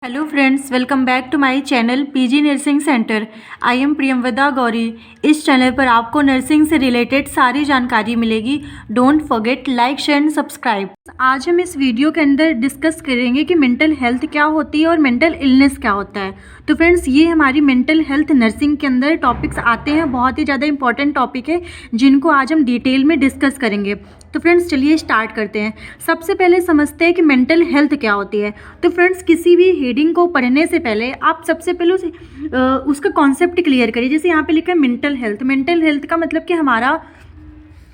Hello friends, welcome back to my channel PG nursing centre. I am Priyamvada Gauri. इस channel पर आपको nursing से related सारी जानकारी मिलेगी। Don't forget like share and subscribe. आज हम इस वीडियो के अंदर डिस्कस करेंगे कि मेंटल हेल्थ क्या होती है और मेंटल इलनेस क्या होता है। तो फ्रेंड्स, ये हमारी मेंटल हेल्थ नर्सिंग के अंदर टॉपिक्स आते हैं। बहुत ही ज़्यादा इंपॉर्टेंट टॉपिक है जिनको आज हम डिटेल में डिस्कस करेंगे। तो फ्रेंड्स, चलिए स्टार्ट करते हैं। सबसे पहले समझते हैं कि मेंटल हेल्थ क्या होती है। तो फ्रेंड्स, किसी भी हेडिंग को पढ़ने से पहले आप सबसे पहले उसका कॉन्सेप्ट क्लियर करिए। जैसे यहाँ पे लिखा है मेंटल हेल्थ। मेंटल हेल्थ का मतलब कि हमारा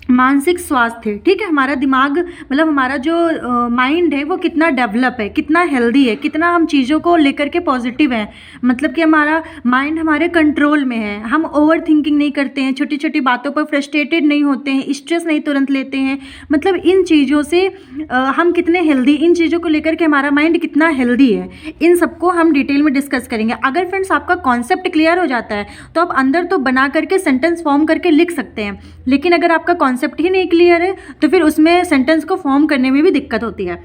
मानसिक स्वास्थ्य, ठीक है, हमारा दिमाग मतलब हमारा जो माइंड है वो कितना डेवलप है, कितना हेल्दी है, कितना हम चीज़ों को लेकर के पॉजिटिव है। मतलब कि हमारा माइंड हमारे कंट्रोल में है, हम ओवर थिंकिंग नहीं करते हैं, छोटी छोटी बातों पर फ्रस्ट्रेटेड नहीं होते हैं, स्ट्रेस नहीं तुरंत लेते हैं। मतलब इन चीज़ों से हम कितने हेल्दी, इन चीज़ों को लेकर के हमारा माइंड कितना हेल्दी है, इन सबको हम डिटेल में डिस्कस करेंगे। अगर फ्रेंड्स आपका कॉन्सेप्ट क्लियर हो जाता है तो आप अंदर तो बना करके सेंटेंस फॉर्म करके लिख सकते हैं, लेकिन अगर आपका कॉन्सेप्ट ही नहीं क्लियर है तो फिर उसमें सेंटेंस को फॉर्म करने में भी दिक्कत होती है।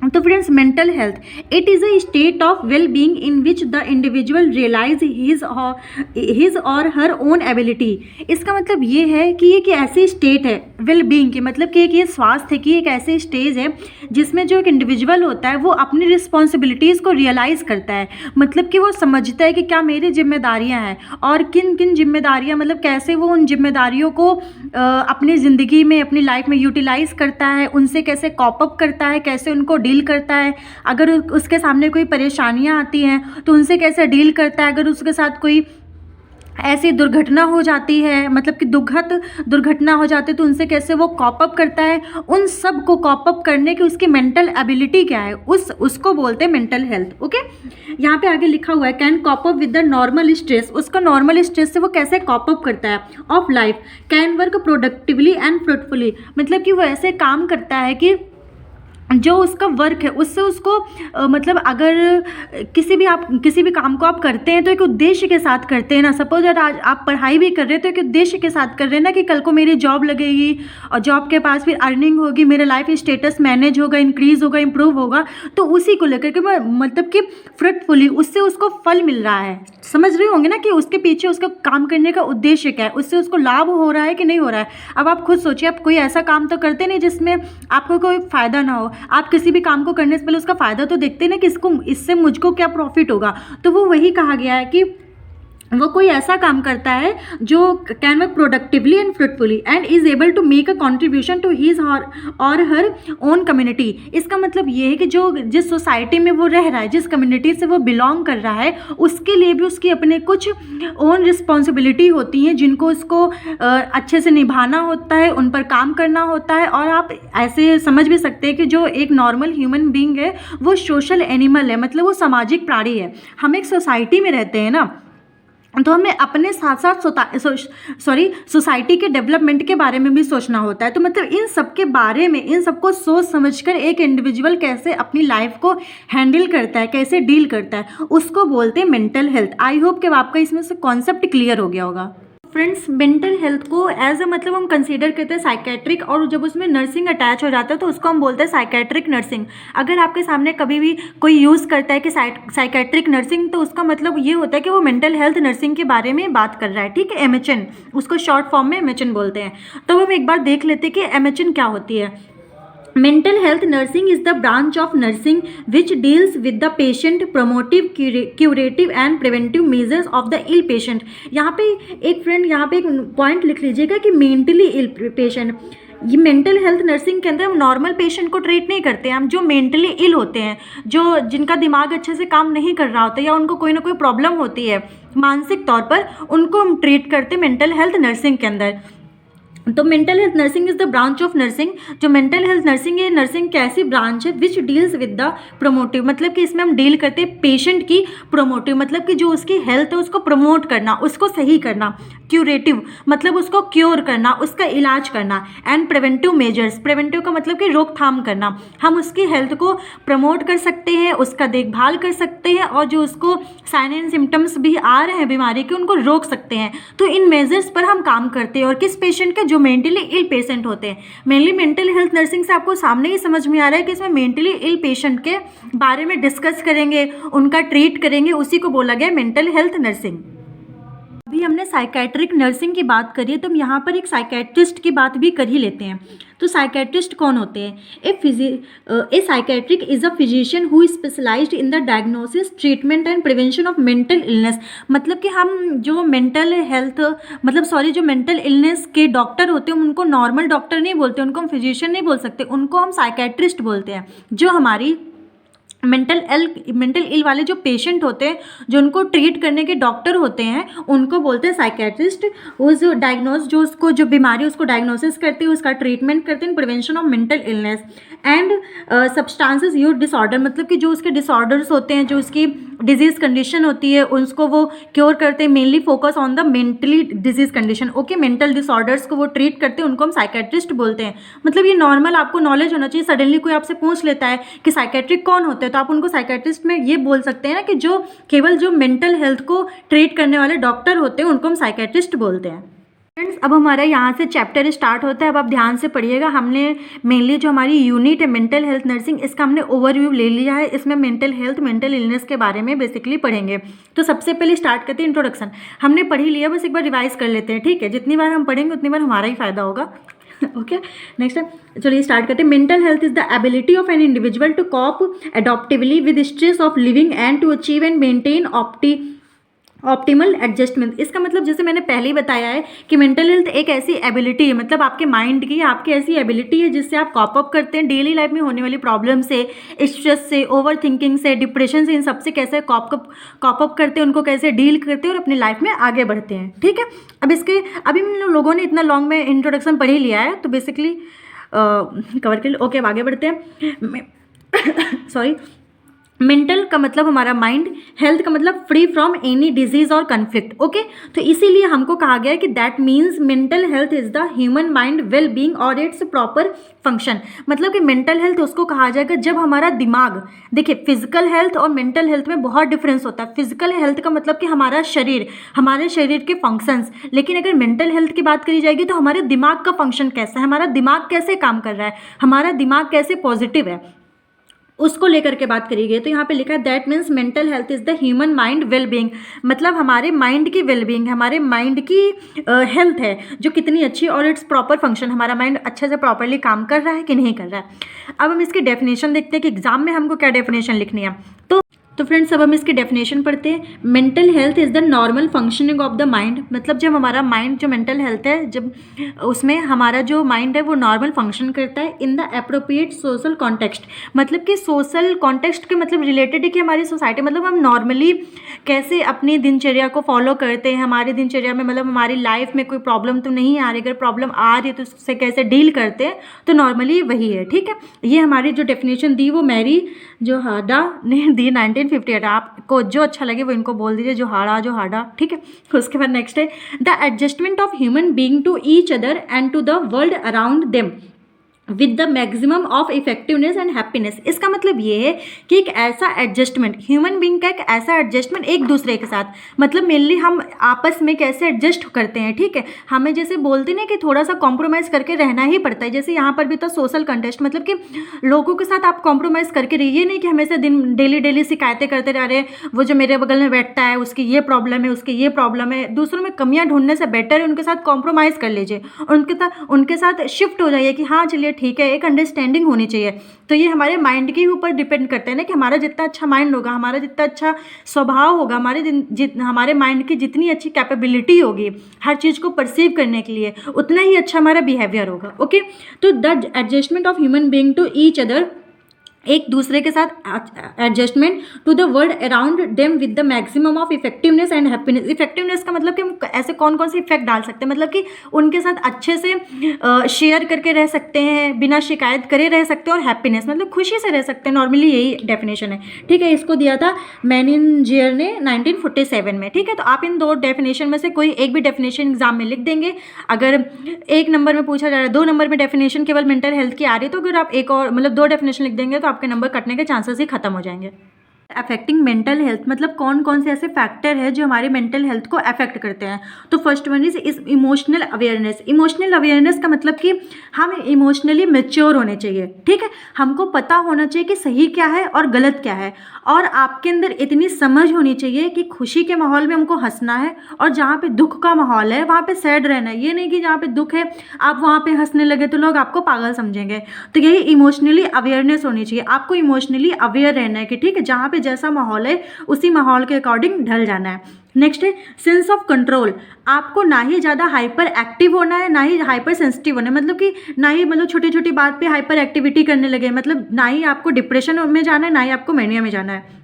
तो friends, mental health it is a state of well being in which the individual realise his or her own ability. इसका मतलब ये है कि एक ऐसी स्टेट है वेल बीइंग की, मतलब कि एक ये स्वास्थ्य की एक ऐसी स्टेज है जिसमें जो एक इंडिविजुअल होता है वो अपनी रिस्पॉन्सिबिलिटीज़ को रियलाइज़ करता है। मतलब कि वो समझता है कि क्या मेरी जिम्मेदारियां हैं और किन किन जिम्मेदारियां, मतलब कैसे वो उन जिम्मेदारियों को अपनी ज़िंदगी में, अपनी लाइफ में यूटिलाइज़ करता है, उनसे कैसे कॉप अप करता है, कैसे उनको डील करता है। अगर उसके सामने कोई परेशानियां आती हैं तो उनसे कैसे डील करता है। अगर उसके साथ कोई ऐसी दुर्घटना हो जाती है, मतलब कि दुखद दुर्घटना हो जाती है, तो उनसे कैसे वो कॉप अप करता है। उन सब को कॉप अप करने की उसकी मेंटल एबिलिटी क्या है, उसको बोलते हैं मेंटल हेल्थ। ओके, यहाँ पे आगे लिखा हुआ है can cope up with the normal stress. उसका नॉर्मल स्ट्रेस से वो कैसे कॉप अप करता है of life. Can work productively and fruitfully, मतलब कि वो ऐसे काम करता है कि जो उसका वर्क है उससे उसको मतलब अगर किसी भी काम को आप करते हैं तो एक उद्देश्य के साथ करते हैं ना। सपोज अगर आज आप पढ़ाई भी कर रहे हैं तो एक उद्देश्य के साथ कर रहे हैं ना, कि कल को मेरी जॉब लगेगी और जॉब के पास फिर अर्निंग होगी, मेरा लाइफ स्टेटस मैनेज होगा, इंक्रीज होगा, इंप्रूव होगा। तो उसी को लेकर के मतलब कि फ्रूटफुली उससे उसको फल मिल रहा है। समझ रहे होंगे ना कि उसके पीछे उसका काम करने का उद्देश्य क्या है, उससे उसको लाभ हो रहा है कि नहीं हो रहा है। अब आप खुद सोचिए, आप कोई ऐसा काम तो करते नहीं जिसमें आपको कोई फ़ायदा ना हो। आप किसी भी काम को करने से पहले उसका फ़ायदा तो देखते ना कि इससे मुझको क्या प्रॉफिट होगा। तो वो वही कहा गया है कि वो कोई ऐसा काम करता है जो can work productively and fruitfully and is able to make a contribution to his or her own community. इसका मतलब ये है कि जो जिस सोसाइटी में वो रह रहा है, जिस कम्युनिटी से वो बिलोंग कर रहा है, उसके लिए भी उसकी अपने कुछ ओन रिस्पॉन्सिबिलिटी होती हैं जिनको उसको अच्छे से निभाना होता है, उन पर काम करना होता है। और आप ऐसे समझ भी सकते हैं कि जो एक नॉर्मल ह्यूमन बींग है वो सोशल एनिमल है, मतलब वो सामाजिक प्राणी है। हम एक सोसाइटी में रहते हैं ना, तो हमें अपने साथ साथ सोसाइटी के डेवलपमेंट के बारे में भी सोचना होता है। तो मतलब इन सब के बारे में, इन सबको सोच समझकर एक इंडिविजुअल कैसे अपनी लाइफ को हैंडल करता है, कैसे डील करता है, उसको बोलते हैं मेंटल हेल्थ। आई होप कि आपका इसमें से कॉन्सेप्ट क्लियर हो गया होगा। फ्रेंड्स, मेंटल हेल्थ को एज अ मतलब हम कंसीडर करते हैं साइकेट्रिक, और जब उसमें नर्सिंग अटैच हो जाता है तो उसको हम बोलते हैं साइकेट्रिक नर्सिंग। अगर आपके सामने कभी भी कोई यूज़ करता है कि साइकेट्रिक नर्सिंग, तो उसका मतलब ये होता है कि वो मेंटल हेल्थ नर्सिंग के बारे में बात कर रहा है, ठीक है। एमएचएन, उसको शॉर्ट फॉर्म में एमएचएन बोलते हैं। तो हम एक बार देख लेते हैं कि एमएचएन क्या होती है। Mental health nursing is the branch of nursing which deals with the patient, promotive, curative and preventive measures of the ill patient। यहाँ पे एक फ्रेंड यहाँ पे एक पॉइंट लिख लीजिएगा कि मेंटली इल पेशेंट। ये मेंटल हेल्थ नर्सिंग के अंदर हम नॉर्मल पेशेंट को ट्रीट नहीं करते हैं, हम जो मेंटली इल होते हैं, जो जिनका दिमाग अच्छे से काम नहीं कर रहा होता या उनको कोई ना कोई प्रॉब्लम होती है मानसिक तौर पर, उनको हम ट्रीट करते हैं मेंटल हेल्थ नर्सिंग के अंदर। तो mental health nursing is the branch of nursing. जो मेंटल हेल्थ नर्सिंग है, नर्सिंग कैसी ब्रांच है which deals with the promotive, मतलब कि इसमें हम डील करते हैं पेशेंट की प्रोमोटिव, मतलब कि जो उसकी हेल्थ है उसको प्रमोट करना, उसको सही करना। क्यूरेटिव मतलब उसको क्योर करना, उसका इलाज करना। एंड प्रिवेंटिव मेजर्स, प्रिवेंटिव का मतलब कि रोकथाम करना। हम उसकी हेल्थ को प्रमोट कर सकते हैं, उसका देखभाल कर सकते हैं, और जो उसको साइन एंड सिम्टम्स भी आ रहे हैं बीमारी के उनको रोक सकते हैं। तो इन मेजर्स पर हम काम करते हैं। और किस पेशेंट के, जो मेंटली इल पेशेंट होते हैं। मेनली मेंटल हेल्थ नर्सिंग से आपको सामने ही समझ में आ रहा है कि इसमें मेंटली इल पेशेंट के बारे में डिस्कस करेंगे, उनका ट्रीट करेंगे, उसी को बोला गया मेंटल हेल्थ नर्सिंग। अभी हमने साइकेट्रिक नर्सिंग की बात करी है, तो हम यहाँ पर एक साइकेट्रिस्ट की बात भी कर ही लेते हैं। तो साइकेट्रिस्ट कौन होते हैं? A psychiatric is a physician who specialized in the diagnosis, treatment and prevention of mental illness. मतलब कि हम जो मेंटल इलनेस के डॉक्टर होते हैं उनको नॉर्मल डॉक्टर नहीं बोलते, उनको हम फिजिशियन नहीं बोल सकते, उनको हम साइकेट्रिस्ट बोलते हैं। जो हमारी मेंटल इल वाले जो पेशेंट होते हैं, जो उनको ट्रीट करने के डॉक्टर होते हैं, उनको बोलते हैं साइकेट्रिस्ट। उस डायग्नोस जो उसको जो बीमारी उसको डायग्नोसिस करते हैं, उसका ट्रीटमेंट करते हैं, prevention of mental illness and substances use disorder. मतलब कि जो उसके डिसऑर्डर्स होते हैं, जो उसकी डिजीज़ कंडीशन होती है, उसको वो क्योर करते हैं। Mainly focus on the mentally disease condition. Okay, mental disorders को वो ट्रीट करते हैं, उनको हम साइकेट्रिस्ट बोलते हैं। मतलब ये नॉर्मल आपको नॉलेज होना चाहिए। सडनली कोई आपसे पूछ लेता है कि साइकेट्रिक कौन होते हैं, तो आप उनको साइकेट्रिस्ट में ये बोल सकते हैं ना कि जो केवल जो मेंटल हेल्थ को ट्रीट करने वाले डॉक्टर होते हैं उनको हम साइकेट्रिस्ट बोलते हैं। फ्रेंड्स, अब हमारा यहाँ से चैप्टर स्टार्ट होता है। अब आप ध्यान से पढ़िएगा। हमने मेनली जो हमारी यूनिट है मेंटल हेल्थ नर्सिंग, इसका हमने ओवरव्यू ले लिया है। इसमें मेंटल हेल्थ, मेंटल इलनेस के बारे में बेसिकली पढ़ेंगे। तो सबसे पहले स्टार्ट करते हैं इंट्रोडक्शन। हमने पढ़ ही लिया, बस एक बार रिवाइज कर लेते हैं, ठीक है? जितनी बार हम पढ़ेंगे उतनी बार हमारा ही फायदा होगा। ओके, नेक्स्ट है, चलिए स्टार्ट करते हैं। Mental health is the ability of an individual to cope adaptively with stress of living and to achieve and maintain optimal adjustment. इसका मतलब जैसे मैंने पहले ही बताया है कि मेंटल हेल्थ एक ऐसी एबिलिटी है, मतलब आपके माइंड की, आपकी ऐसी एबिलिटी है जिससे आप कॉप अप करते हैं डेली लाइफ में होने वाली प्रॉब्लम से, स्ट्रेस से, ओवर थिंकिंग से, डिप्रेशन से, इन सबसे कैसे कॉप अप करते हैं, उनको कैसे डील करते हैं और अपनी लाइफ में आगे बढ़ते हैं। ठीक है, अभी हम लोगों ने इतना लॉन्ग में इंट्रोडक्शन पढ़ ही लिया है, तो बेसिकली कवर कर लिया। ओके, अब आगे बढ़ते हैं। सॉरी, मेंटल का मतलब हमारा माइंड, हेल्थ का मतलब फ्री फ्रॉम एनी डिजीज और कन्फ्लिक्ट। ओके, तो इसीलिए हमको कहा गया है कि that means mental health is the human mind well being और इट्स प्रॉपर फंक्शन। मतलब कि मेंटल हेल्थ उसको कहा जाएगा जब हमारा दिमाग, देखिए फिजिकल हेल्थ और मेंटल हेल्थ में बहुत डिफरेंस होता है। फिजिकल हेल्थ का मतलब कि हमारा शरीर, हमारे शरीर के फंक्शंस, लेकिन अगर मेंटल हेल्थ की बात करी जाएगी तो हमारे दिमाग का फंक्शन कैसा है, हमारा दिमाग कैसे काम कर रहा है, हमारा दिमाग कैसे पॉजिटिव है, उसको लेकर के बात करी गई। तो यहाँ पे लिखा है that means mental health is the human mind well being. मतलब हमारे माइंड की वेल बीइंग, हमारे माइंड की हेल्थ है जो कितनी अच्छी, और इट्स प्रॉपर फंक्शन, हमारा माइंड अच्छे से प्रॉपरली काम कर रहा है कि नहीं कर रहा है। अब हम इसकी डेफिनेशन देखते हैं कि एग्जाम में हमको क्या डेफिनेशन लिखनी है। तो फ्रेंड्स, अब हम इसकी डेफिनेशन पढ़ते हैं। Mental health is the normal functioning of the mind. मतलब जब हमारा माइंड, जो मेंटल हेल्थ है, जब उसमें हमारा जो माइंड है वो नॉर्मल फंक्शन करता है in the appropriate social context. मतलब कि सोशल कॉन्टेक्स्ट के मतलब रिलेटेड है कि हमारी सोसाइटी, मतलब हम नॉर्मली कैसे अपनी दिनचर्या को फॉलो करते हैं, हमारी दिनचर्या में मतलब हमारी लाइफ में कोई प्रॉब्लम तो नहीं आ रही, अगर प्रॉब्लम आ रही है तो उससे कैसे डील करते हैं, तो नॉर्मली वही है। ठीक है, ये हमारी जो डेफिनेशन दी वो मैरी जोहाडा ने दी 1958। आपको जो अच्छा लगे वो इनको बोल दीजिए, जोहाडा। ठीक है, उसके बाद नेक्स्ट है the adjustment of human being to each other and to the world around them with the maximum of effectiveness and happiness. इसका मतलब ये है कि एक ऐसा एडजस्टमेंट, ह्यूमन बीइंग का एक ऐसा एडजस्टमेंट एक दूसरे के साथ, मतलब मेनली हम आपस में कैसे एडजस्ट करते हैं। ठीक है, हमें जैसे बोलते ना कि थोड़ा सा कॉम्प्रोमाइज़ करके रहना ही पड़ता है। जैसे यहाँ पर भी था सोशल कंटेस्ट, मतलब कि लोगों के साथ आप कॉम्प्रोमाइज़ करके रहिए, नहीं कि हमेशा डेली शिकायतें करते रह रहे हैं, वो जो मेरे बगल में बैठता है उसकी ये प्रॉब्लम है, उसकी ये प्रॉब्लम है। दूसरों में कमियाँ ढूंढने से बेटर है उनके साथ कॉम्प्रोमाइज़ कर लीजिए और उनके साथ शिफ्ट हो जाइए कि हाँ चलिए ठीक है, एक अंडरस्टैंडिंग होनी चाहिए। तो ये हमारे माइंड के ऊपर डिपेंड करते हैं ना कि हमारा जितना अच्छा माइंड होगा, हमारा जितना अच्छा स्वभाव होगा, हमारे माइंड की जितनी अच्छी कैपेबिलिटी होगी हर चीज़ को परसीव करने के लिए, उतना ही अच्छा हमारा बिहेवियर होगा। ओके, तो the adjustment of human being to each other, एक दूसरे के साथ adjustment to the world around them with the maximum of effectiveness and happiness. Effectiveness का मतलब कि हम ऐसे कौन कौन से इफेक्ट डाल सकते हैं, मतलब कि उनके साथ अच्छे से शेयर करके रह सकते हैं, बिना शिकायत करे रह सकते हैं, और हैप्पीनेस मतलब खुशी से रह सकते हैं। नॉर्मली यही डेफिनेशन है। ठीक है, इसको दिया था मैनिंजियर ने 1947 में। ठीक है, तो आप इन दो डेफिनेशन में से कोई एक भी डेफिनेशन एग्जाम में लिख देंगे। अगर एक नंबर में पूछा जा रहा है, 2 नंबर में डेफिनेशन केवल मेंटल हेल्थ की आ रही है, तो अगर आप एक और मतलब 2 डेफिनेशन लिख देंगे तो आपके नंबर कटने के चांसेस ही खत्म हो जाएंगे। अफेक्टिंग मेंटल हेल्थ मतलब कौन कौन से ऐसे फैक्टर है जो हमारे मेंटल हेल्थ को अफेक्ट करते हैं। तो first one is emotional awareness. Emotional awareness का मतलब कि हम इमोशनली मैच्योर होने चाहिए, ठीक है। हमको पता होना चाहिए कि सही क्या है और गलत क्या है, और आपके अंदर इतनी समझ होनी चाहिए कि खुशी के माहौल में हमको हंसना है और जहाँ पे दुख का माहौल है वहाँ पे सैड रहना है। ये नहीं कि जहाँ पे दुख है आप वहाँ पे हंसने लगे तो लोग आपको पागल समझेंगे। तो यही इमोशनली अवेयरनेस होनी चाहिए। आपको इमोशनली अवेयर रहना है कि ठीक है, जहाँ पे जैसा माहौल है उसी माहौल के अकॉर्डिंग ढल जाना है। नेक्स्ट है सेंस ऑफ कंट्रोल। आपको ना ही ज़्यादा हाइपर एक्टिव होना है ना ही हाइपर सेंसिटिव होना है, मतलब कि ना ही मतलब छोटी छोटी बात पे हाइपर एक्टिविटी करने लगे, मतलब ना ही आपको डिप्रेशन में जाना है ना ही आपको मैनिया में जाना है,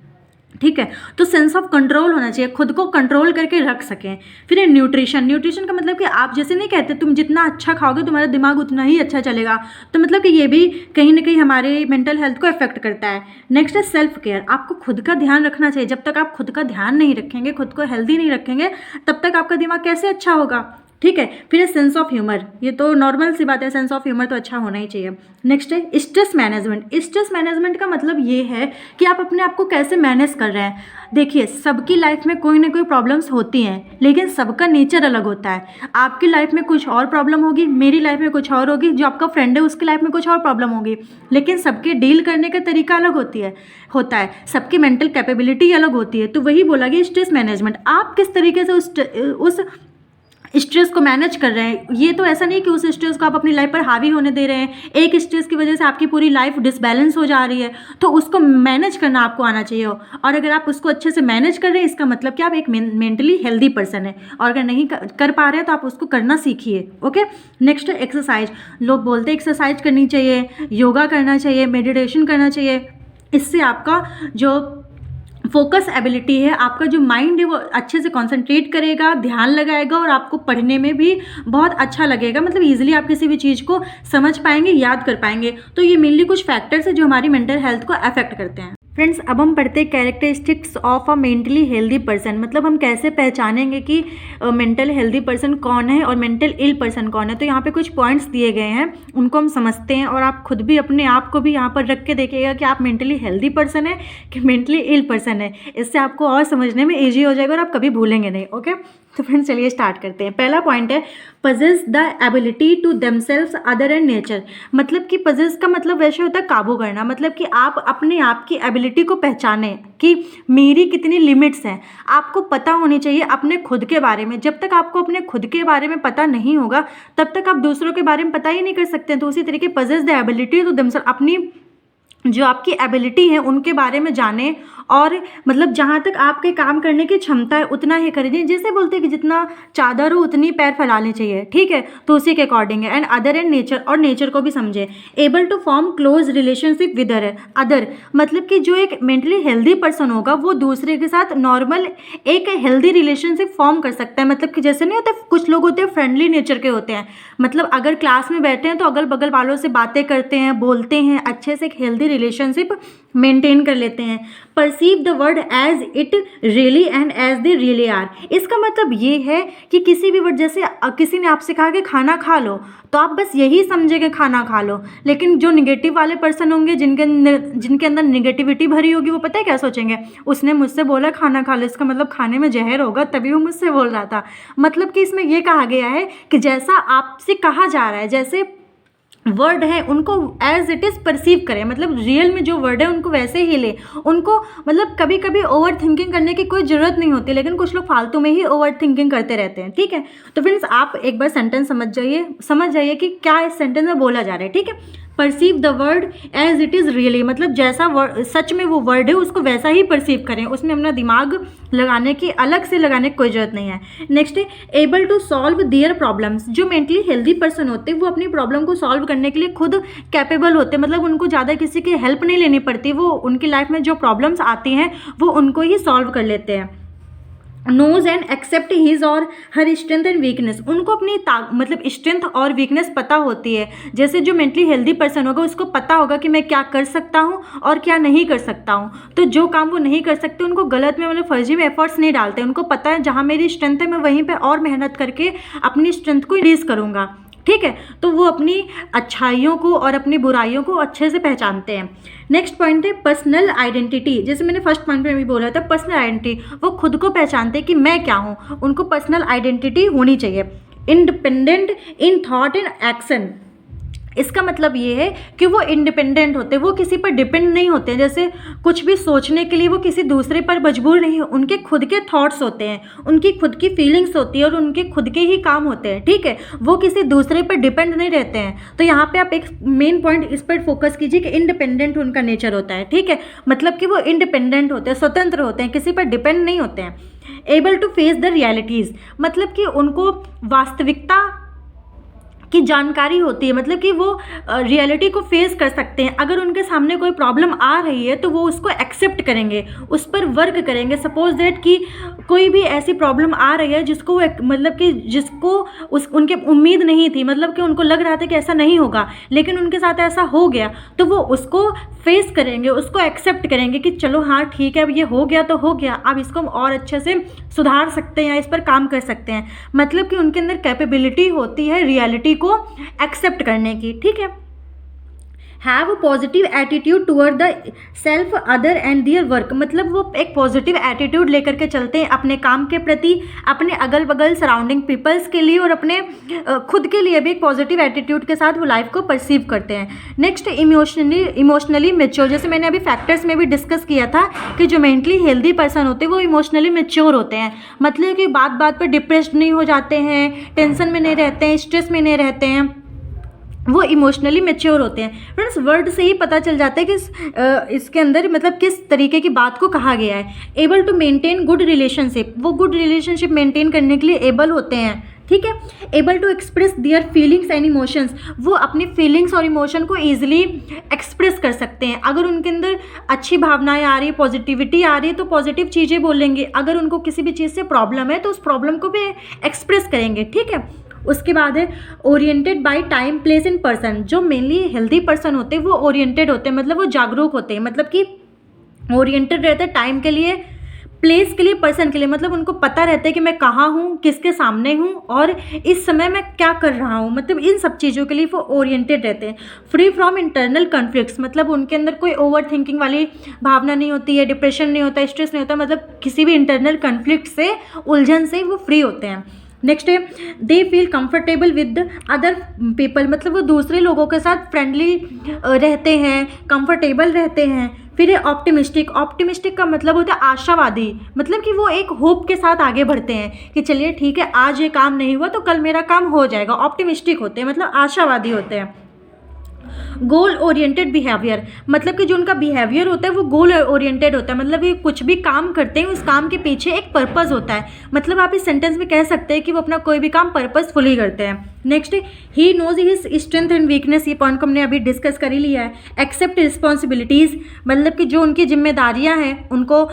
ठीक है। तो सेंस ऑफ कंट्रोल होना चाहिए, खुद को कंट्रोल करके रख सकें। फिर ये न्यूट्रिशन। न्यूट्रिशन का मतलब कि आप जैसे नहीं कहते तुम जितना अच्छा खाओगे तुम्हारा दिमाग उतना ही अच्छा चलेगा, तो मतलब कि ये भी कहीं ना कहीं हमारे मेंटल हेल्थ को अफेक्ट करता है। नेक्स्ट है सेल्फ केयर। आपको खुद का ध्यान रखना चाहिए। जब तक आप खुद का ध्यान नहीं रखेंगे, खुद को हेल्दी नहीं रखेंगे, तब तक आपका दिमाग कैसे अच्छा होगा, ठीक है। फिर सेंस ऑफ ह्यूमर। ये तो नॉर्मल सी बात है, सेंस ऑफ ह्यूमर तो अच्छा होना ही चाहिए। नेक्स्ट है स्ट्रेस मैनेजमेंट। स्ट्रेस मैनेजमेंट का मतलब ये है कि आप अपने आप को कैसे मैनेज कर रहे हैं। देखिए, सबकी लाइफ में कोई ना कोई प्रॉब्लम्स होती हैं, लेकिन सबका नेचर अलग होता है। आपकी लाइफ में कुछ और प्रॉब्लम होगी, मेरी लाइफ में कुछ और होगी, जो आपका फ्रेंड है उसकी लाइफ में कुछ और प्रॉब्लम होगी, लेकिन सबके डील करने का तरीका अलग होता है। सबकी मेंटल कैपेबिलिटी अलग होती है। तो वही बोला कि स्ट्रेस मैनेजमेंट, आप किस तरीके से उस स्ट्रेस को मैनेज कर रहे हैं। ये तो ऐसा नहीं कि उस स्ट्रेस को आप अपनी लाइफ पर हावी होने दे रहे हैं। एक स्ट्रेस की वजह से आपकी पूरी लाइफ डिसबैलेंस हो जा रही है, तो उसको मैनेज करना आपको आना चाहिए। और अगर आप उसको अच्छे से मैनेज कर रहे हैं, इसका मतलब कि आप एक मेंटली हेल्दी पर्सन है। और अगर नहीं कर पा रहे हैं तो आप उसको करना सीखिए, ओके। नेक्स्ट है एक्सरसाइज। लोग बोलते हैं एक्सरसाइज करनी चाहिए, योगा करना चाहिए, मेडिटेशन करना चाहिए। इससे आपका जो फोकस एबिलिटी है, आपका जो माइंड है वो अच्छे से कंसंट्रेट करेगा, ध्यान लगाएगा, और आपको पढ़ने में भी बहुत अच्छा लगेगा। मतलब इजीली आप किसी भी चीज़ को समझ पाएंगे, याद कर पाएंगे। तो ये मेनली कुछ फैक्टर्स है जो हमारी मेंटल हेल्थ को अफेक्ट करते हैं। फ्रेंड्स, अब हम पढ़ते हैं characteristics of a mentally healthy person. मतलब हम कैसे पहचानेंगे कि मेंटल हेल्दी पर्सन कौन है और मेंटल इल पर्सन कौन है। तो यहाँ पे कुछ पॉइंट्स दिए गए हैं, उनको हम समझते हैं, और आप खुद भी अपने आप को भी यहाँ पर रख के देखिएगा कि आप मेंटली हेल्दी पर्सन है कि मेंटली इल पर्सन है। इससे आपको और समझने में ईजी हो जाएगा और आप कभी भूलेंगे नहीं, ओके। तो फ्रेंड्स चलिए स्टार्ट करते हैं। पहला पॉइंट है possess the ability to themselves other and nature. मतलब कि पजेस का मतलब वैसे होता है काबू करना। मतलब कि आप अपने आप की एबिलिटी को पहचानें कि मेरी कितनी लिमिट्स हैं। आपको पता होनी चाहिए अपने खुद के बारे में। जब तक आपको अपने खुद के बारे में पता नहीं होगा, तब तक आप दूसरों के बारे में पता ही नहीं कर सकते। तो उसी तरीके possess the ability to themselves, अपनी जो आपकी एबिलिटी है उनके बारे में जानें, और मतलब जहाँ तक आपके काम करने की क्षमता है उतना ही करें। जैसे बोलते हैं कि जितना चादर हो उतनी पैर फैलाने चाहिए, ठीक है। तो उसी के अकॉर्डिंग है। एंड अदर एंड नेचर, और नेचर को भी समझे। Able to form close relationship with other, मतलब कि जो एक मेंटली हेल्दी पर्सन होगा वो दूसरे के साथ नॉर्मल एक हेल्दी रिलेशनशिप फॉर्म कर सकता है। मतलब कि जैसे नहीं होता, कुछ लोग होते हैं फ्रेंडली नेचर के होते हैं, मतलब अगर क्लास में बैठे हैं तो अगल बगल वालों से बातें करते हैं, बोलते हैं, अच्छे से एक हेल्दी रिलेशनशिप मेंटेन कर लेते हैं। Perceive the word as it really and as they really are. इसका मतलब ये है कि किसी भी वर्ड, जैसे किसी ने आपसे कहा कि खाना खा लो, तो आप बस यही समझेंगे खाना खा लो। लेकिन जो निगेटिव वाले पर्सन होंगे, जिनके अंदर निगेटिविटी भरी होगी, वो पता है क्या सोचेंगे, उसने मुझसे बोला खाना खा लो, इसका मतलब खाने में जहर होगा, तभी वो मुझसे बोल रहा था। मतलब कि इसमें यह कहा गया है कि जैसा आपसे कहा जा रहा है, जैसे वर्ड है, उनको एज इट इज़ परसीव करें। मतलब रियल में जो वर्ड है उनको वैसे ही ले। उनको मतलब कभी कभी ओवर थिंकिंग करने की कोई ज़रूरत नहीं होती, लेकिन कुछ लोग फालतू में ही ओवर थिंकिंग करते रहते हैं, ठीक है। तो फ्रेंड्स, आप एक बार सेंटेंस समझ जाइए कि क्या इस सेंटेंस में बोला जा रहा है, ठीक है। Perceive the word as it is really, मतलब जैसा वर्ड सच में वो वर्ड है उसको वैसा ही परसीव करें। उसमें अपना दिमाग लगाने की, अलग से लगाने की कोई ज़रूरत नहीं है। नेक्स्ट है able to solve their problems. जो मेंटली हेल्दी पर्सन होते हैं वो अपनी प्रॉब्लम को सॉल्व करने के लिए खुद कैपेबल होते हैं। मतलब उनको ज़्यादा किसी की हेल्प नहीं लेनी पड़ती। वो उनकी लाइफ में जो प्रॉब्लम्स आती हैं वो उनको ही सॉल्व कर लेते हैं। Knows and accept his or her strength and weakness. उनको अपनी मतलब स्ट्रेंथ और वीकनेस पता होती है। जैसे जो मेंटली हेल्दी पर्सन होगा उसको पता होगा कि मैं क्या कर सकता हूँ और क्या नहीं कर सकता हूँ। तो जो काम वो नहीं कर सकते उनको गलत में, मतलब फर्जी में एफर्ट्स नहीं डालते। उनको पता है जहाँ मेरी स्ट्रेंथ है मैं वहीं पर और मेहनत करके अपनी स्ट्रेंथ को इंक्रीज करूँगा, ठीक है। तो वो अपनी अच्छाइयों को और अपनी बुराइयों को अच्छे से पहचानते हैं। नेक्स्ट पॉइंट है पर्सनल आइडेंटिटी। जैसे मैंने फर्स्ट पॉइंट में भी बोला था, पर्सनल आइडेंटिटी, वो खुद को पहचानते हैं कि मैं क्या हूँ, उनको पर्सनल आइडेंटिटी होनी चाहिए। Independent in thought and action, इसका मतलब ये है कि वो इंडिपेंडेंट होते हैं, वो किसी पर डिपेंड नहीं होते हैं। जैसे कुछ भी सोचने के लिए वो किसी दूसरे पर मजबूर नहीं, उनके खुद के थॉट्स होते हैं, उनकी खुद की फीलिंग्स होती है और उनके खुद के ही काम होते हैं, ठीक है। वो किसी दूसरे पर डिपेंड नहीं रहते हैं। तो यहाँ पे आप एक मेन पॉइंट इस पर फोकस कीजिए कि इंडिपेंडेंट उनका नेचर होता है, ठीक है। मतलब कि वो इंडिपेंडेंट होते हैं, स्वतंत्र होते हैं, किसी पर डिपेंड नहीं होते हैं। Able to face the realities, मतलब कि उनको वास्तविकता की जानकारी होती है, मतलब कि वो रियलिटी को फेस कर सकते हैं। अगर उनके सामने कोई प्रॉब्लम आ रही है तो वो उसको एक्सेप्ट करेंगे, उस पर वर्क करेंगे। सपोज दैट कि कोई भी ऐसी प्रॉब्लम आ रही है जिसको मतलब कि जिसको उनके उम्मीद नहीं थी, मतलब कि उनको लग रहा था कि ऐसा नहीं होगा, लेकिन उनके साथ ऐसा हो गया, तो वो उसको फेस करेंगे, उसको एक्सेप्ट करेंगे कि चलो हाँ ठीक है, अब ये हो गया तो हो गया, अब इसको हम और अच्छे से सुधार सकते हैं या इस पर काम कर सकते हैं। मतलब कि उनके अंदर कैपेबिलिटी होती है रियलिटी को एक्सेप्ट करने की, ठीक है। Have a positive attitude toward the self, other and their work, मतलब वो एक पॉजिटिव एटीट्यूड लेकर के चलते हैं अपने काम के प्रति, अपने अगल बगल सराउंडिंग पीपल्स के लिए और अपने खुद के लिए भी एक पॉजिटिव एटीट्यूड के साथ वो लाइफ को परसीव करते हैं। नेक्स्ट इमोशनली मेच्योर, जैसे मैंने अभी फैक्टर्स में भी डिस्कस किया था कि जो मेंटली हेल्दी पर्सन होते हैं वो इमोशनली मेच्योर होते हैं, मतलब कि बात बात पर डिप्रेस्ड नहीं हो जाते हैं, टेंशन में नहीं रहते हैं, स्ट्रेस में नहीं रहते हैं, वो इमोशनली मेच्योर होते हैं। फ्रेंड्स वर्ड से ही पता चल जाता है कि इसके अंदर मतलब किस तरीके की बात को कहा गया है। Able to maintain good relationship, वो गुड रिलेशनशिप मेंटेन करने के लिए एबल होते हैं, ठीक है। Able to express their feelings and emotions, वो अपनी फीलिंग्स और इमोशन को ईजिली एक्सप्रेस कर सकते हैं। अगर उनके अंदर अच्छी भावनाएं आ रही है, पॉजिटिविटी आ रही है, तो पॉजिटिव चीज़ें बोलेंगे। अगर उनको किसी भी चीज़ से प्रॉब्लम है तो उस प्रॉब्लम को भी एक्सप्रेस करेंगे, ठीक है। उसके बाद है oriented by time place and person, जो मेनली हेल्दी पर्सन होते हैं वो ओरिएंटेड होते हैं, मतलब वो जागरूक होते हैं, मतलब कि ओरिएंटेड रहते हैं टाइम के लिए, प्लेस के लिए, पर्सन के लिए, मतलब उनको पता रहता है कि मैं कहाँ हूँ, किसके सामने हूँ और इस समय मैं क्या कर रहा हूँ, मतलब इन सब चीज़ों के लिए वो ओरिएंटेड रहते हैं। फ्री फ्रॉम इंटरनल कॉन्फ्लिक्ट्स, मतलब उनके अंदर कोई ओवर थिंकिंग वाली भावना नहीं होती है, डिप्रेशन नहीं होता है, स्ट्रेस नहीं होता, मतलब किसी भी इंटरनल कॉन्फ्लिक्ट से, उलझन से वो फ्री होते हैं। नेक्स्ट है they feel comfortable with other people, मतलब वो दूसरे लोगों के साथ फ्रेंडली रहते हैं, कंफर्टेबल रहते हैं। फिर है ऑप्टिमिस्टिक, ऑप्टिमिस्टिक का मतलब होता है आशावादी, मतलब कि वो एक होप के साथ आगे बढ़ते हैं कि चलिए ठीक है आज ये काम नहीं हुआ तो कल मेरा काम हो जाएगा। ऑप्टिमिस्टिक होते हैं मतलब आशावादी होते हैं। गोल ओरिएंटेड बिहेवियर, मतलब कि जो उनका बिहेवियर होता है वो गोल ओरिएंटेड होता है, मतलब ये कुछ भी काम करते हैं उस काम के पीछे एक पर्पस होता है, मतलब आप इस सेंटेंस में कह सकते हैं कि वो अपना कोई भी काम पर्पसफुली करते हैं। Next he knows his strength and weakness, ये पॉइंट को हमने अभी डिस्कस कर ही लिया है। एक्सेप्ट रिस्पॉन्सिबिलिटीज़, मतलब कि जो उनकी जिम्मेदारियां हैं उनको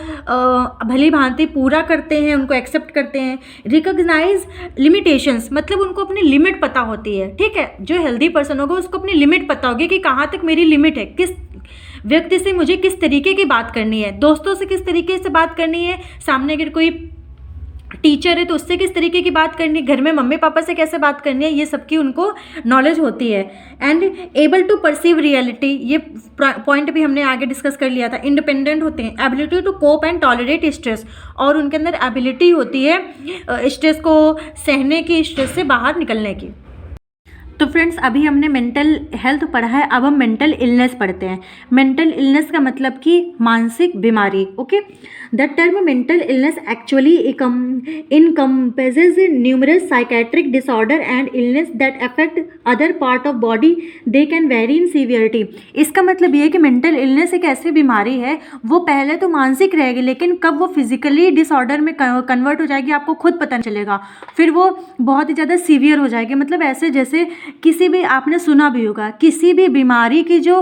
भली भांति पूरा करते हैं, उनको एक्सेप्ट करते हैं। रिकॉग्नाइज लिमिटेशंस, मतलब उनको अपनी लिमिट पता होती है, ठीक है। जो हेल्दी पर्सन होगा उसको अपनी लिमिट पता होगी कि कहाँ तक मेरी लिमिट है, किस व्यक्ति से मुझे किस तरीके की बात करनी है, दोस्तों से किस तरीके से बात करनी है, सामने अगर कोई टीचर है तो उससे किस तरीके की बात करनी है, घर में मम्मी पापा से कैसे बात करनी है, ये सब की उनको नॉलेज होती है। And able to perceive reality, ये पॉइंट भी हमने आगे डिस्कस कर लिया था। इंडिपेंडेंट होते हैं। Ability to cope and tolerate stress, और उनके अंदर एबिलिटी होती है स्ट्रेस को सहने की, स्ट्रेस से बाहर निकलने की। तो फ्रेंड्स अभी हमने मेंटल हेल्थ पढ़ा है, अब हम मेंटल इलनेस पढ़ते हैं। मेंटल इलनेस का मतलब कि मानसिक बीमारी, okay. The term mental illness actually encompasses numerous psychiatric disorder and illness that affect other part of body, they can vary in severity। इसका मतलब ये है कि मेंटल इलनेस एक ऐसी बीमारी है, वो पहले तो मानसिक रहेगी लेकिन कब वो फिजिकली डिसऑर्डर में कन्वर्ट हो जाएगी आपको खुद पता नहीं चलेगा, फिर वो बहुत ही ज़्यादा सीवियर हो जाएगी। मतलब ऐसे जैसे किसी भी, आपने सुना भी होगा, किसी भी बीमारी की जो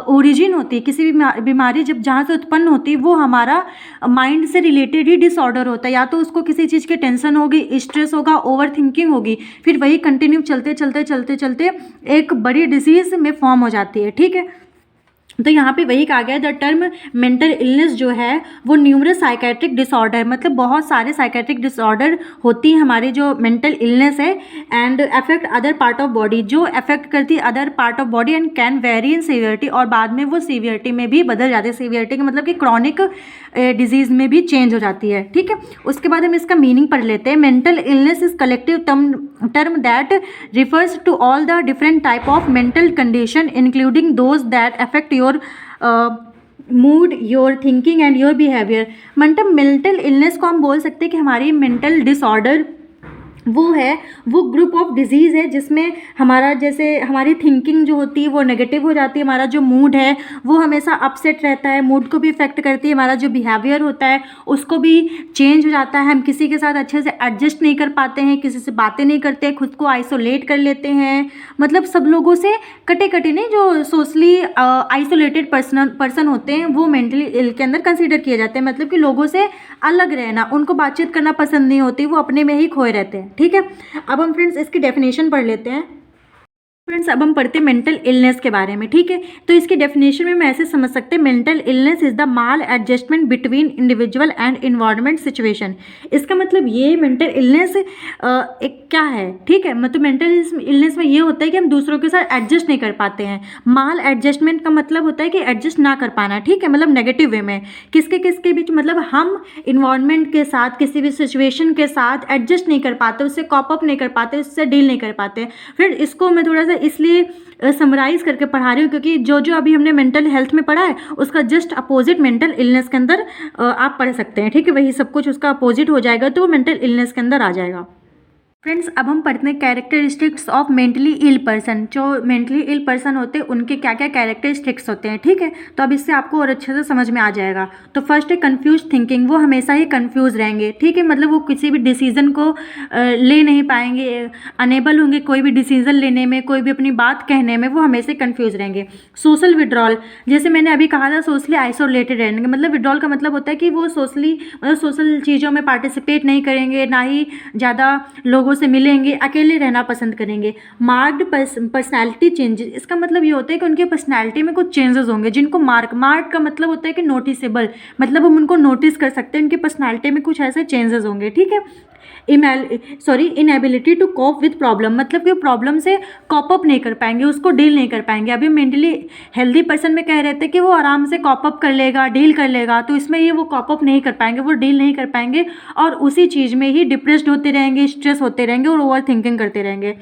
ओरिजिन होती है, किसी भी बीमारी जब जहाँ से उत्पन्न होती है वो हमारा माइंड से रिलेटेड ही डिसऑर्डर होता है। या तो उसको किसी चीज़ की टेंशन होगी, स्ट्रेस होगा, ओवर थिंकिंग होगी, फिर वही कंटिन्यू चलते चलते चलते चलते एक बड़ी डिजीज़ में फॉर्म हो जाती है, ठीक है। तो यहाँ पे वही कहा गया है, द टर्म मेंटल इलनेस जो है वो न्यूमरस साइकेट्रिक डिसऑर्डर, मतलब बहुत सारे साइकेट्रिक डिसऑर्डर होती हैं हमारी जो मेंटल इलनेस है, and affect other part of body, जो अफेक्ट करती है other part of body and can very in severity, और बाद में वो सीवियरिटी में भी बदल जाती है। सीवियरिटी का मतलब कि क्रॉनिक डिजीज़ में भी चेंज हो जाती है। ठीक है, उसके बाद हम इसका मीनिंग पढ़ लेते हैं। Mental illness is collective term that refers to all the different type of mental condition including those that affect your mood, your thinking and your behaviour. मतलब मेंटल इलनेस को हम बोल सकते हैं कि हमारी मेंटल डिसऑर्डर वो है, वो ग्रुप ऑफ डिजीज़ है जिसमें हमारा जैसे हमारी थिंकिंग जो होती है वो नेगेटिव हो जाती है, हमारा जो मूड है वो हमेशा अपसेट रहता है, मूड को भी इफेक्ट करती है, हमारा जो बिहेवियर होता है उसको भी चेंज हो जाता है, हम किसी के साथ अच्छे से एडजस्ट नहीं कर पाते हैं, किसी से बातें नहीं करते, खुद को आइसोलेट कर लेते हैं, मतलब सब लोगों से कटे कटे नहीं, जो सोशली आइसोलेटेड पर्सन होते हैं वो मेंटली इल के अंदर कंसीडर किए जाते हैं, मतलब कि लोगों से अलग रहना, उनको बातचीत करना पसंद नहीं होती, वो अपने में ही खोए रहते हैं। ठीक है, अब हम फ्रेंड्स इसकी डेफिनेशन पढ़ लेते हैं। फ्रेंड्स अब हम पढ़ते हैं मेंटल इलनेस के बारे में। ठीक है, तो इसकी डेफिनेशन में हम ऐसे समझ सकते हैं, mental illness is the mall adjustment between individual and environment situation. इसका मतलब ये मेंटल इलनेस एक क्या है, ठीक है, मतलब मेंटल इलनेस में ये होता है कि हम दूसरों के साथ एडजस्ट नहीं कर पाते हैं। माल एडजस्टमेंट का मतलब होता है कि एडजस्ट ना कर पाना, ठीक है, मतलब नेगेटिव वे में, किसके किसके बीच, मतलब हम इन्वायरमेंट के साथ किसी भी सिचुएशन के साथ एडजस्ट नहीं कर पाते, उससे कॉप अप नहीं कर पाते, उससे डील नहीं कर पाते। फिर इसको मैं थोड़ा सा इसलिए समराइज करके पढ़ा रही हूँ क्योंकि जो जो अभी हमने मेंटल हेल्थ में पढ़ा है उसका जस्ट अपोजिट मेंटल इलनेस के अंदर आप पढ़ सकते हैं। ठीक है, वही सब कुछ उसका अपोजिट हो जाएगा तो वो मेंटल इलनेस के अंदर आ जाएगा। फ्रेंड्स अब हम पढ़ते हैं characteristics of mentally ill person. जो मेंटली इल पर्सन होते हैं उनके क्या क्या कैरेक्टरिस्टिक्स होते हैं। ठीक है, तो अब इससे आपको और अच्छे से समझ में आ जाएगा। तो फर्स्ट है कंफ्यूज थिंकिंग, वो हमेशा ही कंफ्यूज रहेंगे। ठीक है, मतलब वो किसी भी डिसीजन को ले नहीं पाएंगे, अनेबल होंगे कोई भी डिसीजन लेने में, कोई भी अपनी बात कहने में, वो हमेशा कंफ्यूज रहेंगे। सोशल विड्रॉल, जैसे मैंने अभी कहा था सोशली आइसोलेटेड रहेंगे, मतलब विड्रॉल का मतलब होता है कि वो सोशली मतलब सोशल चीज़ों में पार्टिसिपेट नहीं करेंगे, ना ही ज़्यादा लोगों से मिलेंगे, अकेले रहना पसंद करेंगे। मार्क्ड पर्सनैलिटी चेंजेस, इसका मतलब ये होता है कि उनके पर्सनैलिटी में कुछ चेंजेस होंगे जिनको मार्क का मतलब होता है कि नोटिसेबल, मतलब हम उनको नोटिस कर सकते हैं, उनकी पर्सनैलिटी में कुछ ऐसे चेंजेस होंगे। ठीक है, inability to cope with problem, मतलब कि प्रॉब्लम से कॉप अप नहीं कर पाएंगे, उसको डील नहीं कर पाएंगे। अभी मेंटली हेल्दी पर्सन में कह रहे थे कि वो आराम से कॉप अप कर लेगा, डील कर लेगा, तो इसमें ये वो कॉप अप नहीं कर पाएंगे, वो डील नहीं कर पाएंगे और उसी चीज़ में ही डिप्रेस्ड होते रहेंगे, स्ट्रेस होते रहेंगे और ओवर थिंकिंग करते रहेंगे।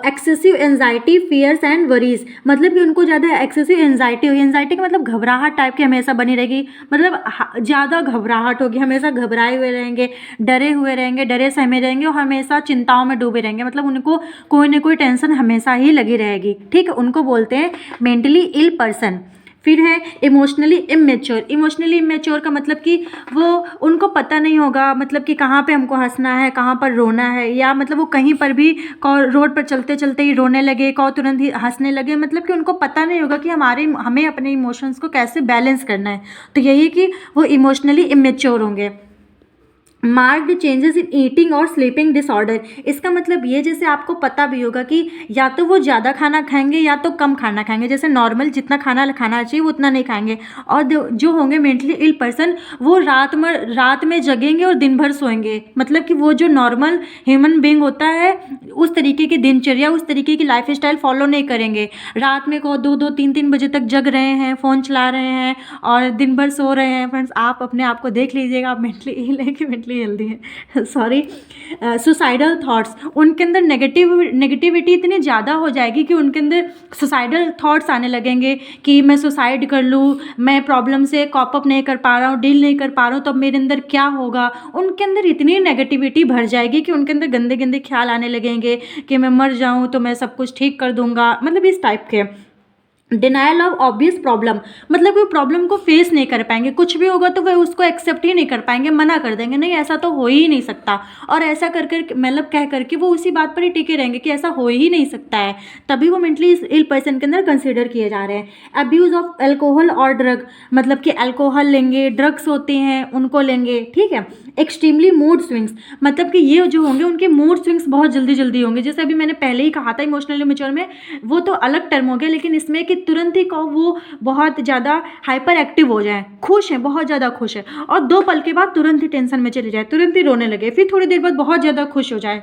Excessive anxiety, fears and worries, मतलब कि उनको ज़्यादा एक्सेसिव एंजाइटी होगी। एंजाइटी का मतलब घबराहट टाइप की हमेशा बनी रहेगी, मतलब ज़्यादा घबराहट होगी, हमेशा घबराए हुए रहेंगे, डरे हुए रहेंगे, डरे सहमे रहेंगे और हमेशा चिंताओं में डूबे रहेंगे, मतलब उनको कोई ना कोई टेंशन हमेशा ही लगी रहेगी। ठीक है, उनको बोलते हैं मेंटली इल पर्सन। फिर है इमोशनली इमेच्योर। इमोशनली इमेच्योर का मतलब कि वो उनको पता नहीं होगा, मतलब कि कहाँ पे हमको हंसना है, कहाँ पर रोना है, या मतलब वो कहीं पर भी रोड पर चलते चलते ही रोने लगे, तुरंत ही हंसने लगे, मतलब कि उनको पता नहीं होगा कि हमें अपने इमोशंस को कैसे बैलेंस करना है। तो यही कि वो इमोशनली इमेच्योर होंगे। मार्क्ड चेंजेस इन ईटिंग और स्लीपिंग डिसऑर्डर, इसका मतलब ये जैसे आपको पता भी होगा कि या तो वो ज़्यादा खाना खाएंगे या तो कम खाना खाएंगे, जैसे नॉर्मल जितना खाना खाना चाहिए वो उतना नहीं खाएंगे। और जो होंगे मेंटली इल पर्सन वो रात में जगेंगे और दिन भर सोएंगे, मतलब कि वो जो नॉर्मल ह्यूमन बीइंग होता है उस तरीके की दिनचर्या, उस तरीके की लाइफ स्टाइल फॉलो नहीं करेंगे। रात में को 2-2 3-3 बजे तक जग रहे हैं, फ़ोन चला रहे हैं और दिन भर सो रहे हैं। फ्रेंड्स आप अपने आप को देख लीजिएगा, आप मेंटली इल है कि मेंटली हेल्दी है। सॉरी। सुसाइडल थॉट्स, उनके अंदर नेगेटिविटी इतनी ज़्यादा हो जाएगी कि उनके अंदर सुसाइडल थॉट्स आने लगेंगे कि मैं सुसाइड कर लूँ, मैं प्रॉब्लम से कॉप अप नहीं कर पा रहा हूँ, डील नहीं कर पा रहा हूँ, तो अब मेरे अंदर क्या होगा। उनके अंदर इतनी नेगेटिविटी भर जाएगी कि उनके अंदर गंदे गंदे ख्याल आने लगेंगे कि मैं मर जाऊँ तो मैं सब कुछ ठीक कर दूंगा, मतलब इस टाइप के। डिनाइल ऑफ ऑब्वियस प्रॉब्लम, मतलब वो प्रॉब्लम को फेस नहीं कर पाएंगे, कुछ भी होगा तो वह उसको एक्सेप्ट ही नहीं कर पाएंगे, मना कर देंगे, नहीं ऐसा तो हो ही नहीं सकता, और ऐसा कर कर मतलब कह करके वो उसी बात पर ही टिके रहेंगे कि ऐसा हो ही नहीं सकता है। तभी वो मेंटली इल पर्सन के अंदर कंसिडर किए जा रहे हैं। अब्यूज़ ऑफ अल्कोहल और ड्रग, मतलब कि अल्कोहल लेंगे, ड्रग्स होते हैं उनको लेंगे। ठीक है। एक्सट्रीमली मूड स्विंग्स, मतलब कि ये जो होंगे उनके मूड स्विंग्स बहुत जल्दी जल्दी होंगे, जैसे अभी मैंने पहले ही कहा था इमोशनली मैच्योर में, वो तो अलग टर्म हो गया, लेकिन इसमें कि तुरंत ही वो बहुत ज़्यादा हाइपर एक्टिव हो जाए, खुश हैं, बहुत ज़्यादा खुश है, और 2 पल के बाद तुरंत ही टेंशन में चले जाए, तुरंत ही रोने लगे, फिर थोड़ी देर बाद बहुत ज़्यादा खुश हो जाए,